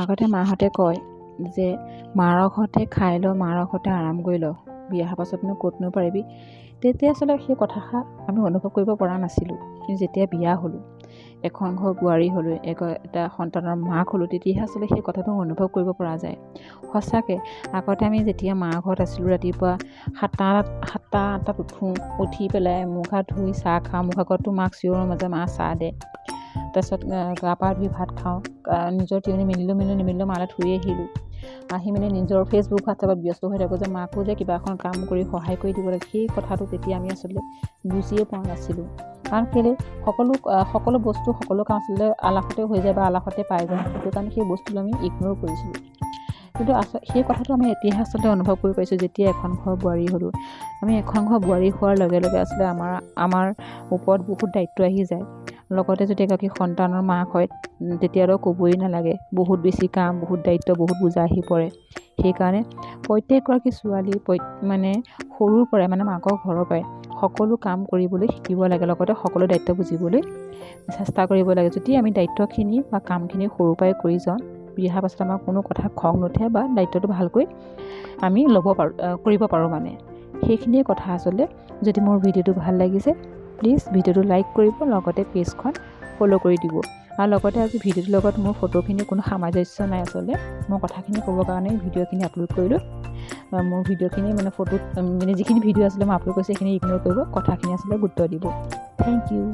আগতে মাহঁতে কয় যে মাৰ ঘৰতে খাই ল, মাৰ ঘৰতে আৰাম কৰি ল, বিয়া হোৱাৰ পাছতনো ক'তনো পাৰিবি। তেতিয়া আচলতে সেই কথাষাৰ আমি অনুভৱ কৰিব পৰা নাছিলোঁ। কিন্তু যেতিয়া বিয়া হ'লোঁ, এখন ঘৰ বোৱাৰী হ'লোঁ, এটা সন্তানৰ মাক হ'লোঁ, তেতিয়াহে আচলতে সেই কথাটো অনুভৱ কৰিব পৰা যায়। সঁচাকৈ আগতে আমি যেতিয়া মাৰ ঘৰত আছিলোঁ, ৰাতিপুৱা 7টা-8টাত উঠোঁ, উঠি পেলাই মুখ হাত ধুই চাহ খাওঁ। মুখ আগততো মাক চিঞৰৰ মাজে মা চাহ দে, তাৰপিছত গা পা ধুই ভাত খাওঁ। নিজৰ তিয়নি নিমিলিলেও মালৈ থৈ আহিলোঁ। আহি মেলি নিজৰ ফেচবুক হোৱাটছআপত ব্যস্ত হৈ থাকোঁ যে মাকো যে কিবা এখন কাম কৰি সহায় কৰি দিব লাগে। সেই কথাটো তেতিয়া আমি আচলতে বুজিয়ে পোৱা নাছিলোঁ। কাৰণ কেলৈ সকলো বস্তু সকলো কাম আচলতে আলাসতে হৈ যায় বা আলাসতে পাই যায়। সেইটো কাৰণে সেই বস্তুটো আমি ইগন'ৰ কৰিছিলোঁ। কিন্তু সেই কথাটো আমি এতিয়াহে আচলতে অনুভৱ কৰি পাইছোঁ যেতিয়া এখন ঘৰ বোৱাৰী হ'লোঁ। আমি এখন ঘৰ বোৱাৰী হোৱাৰ লগে লগে আচলতে আমাৰ ওপৰত বহুত দায়িত্ব আহি যায়। লগতে যদি এগৰাকী সন্তানৰ মাক হয়, তেতিয়াতো ক'বই নালাগে। বহুত বেছি কাম, বহুত দায়িত্ব, বহুত বোজা আহি পৰে। সেইকাৰণে প্ৰত্যেকগৰাকী ছোৱালী সৰুৰ পৰাই মাকৰ ঘৰৰ পৰাই সকলো কাম কৰিবলৈ শিকিব লাগে। লগতে সকলো দায়িত্ব বুজিবলৈ চেষ্টা কৰিব লাগে। যদি আমি দায়িত্বখিনি বা কামখিনি সৰুৰ পৰাই কৰি যাওঁ, বিয়া হোৱাৰ পাছত আমাৰ কোনো কথা খং নুঠে বা দায়িত্বটো ভালকৈ আমি কৰিব পাৰোঁ। সেইখিনিয়ে কথা আচলতে। যদি মোৰ ভিডিঅ'টো ভাল লাগিছে, প্লিজ ভিডিঅ'টো লাইক কৰিব, লগতে পেজখন ফ'ল' কৰি দিব। আৰু লগতে আজি ভিডিঅ'টোৰ লগত মোৰ ফটোখিনি কোনো সামঞ্জস্য নাই। আচলতে মই কথাখিনি ক'বৰ কাৰণে ভিডিঅ'খিনি আপলোড কৰিলোঁ। মোৰ ভিডিঅ'খিনি ফটোত যিখিনি ভিডিঅ' আছিলে মই আপলোড কৰিছোঁ সেইখিনি ইগন'ৰ কৰিব, কথাখিনি আচলতে গুৰুত্ব দিব। Thank U.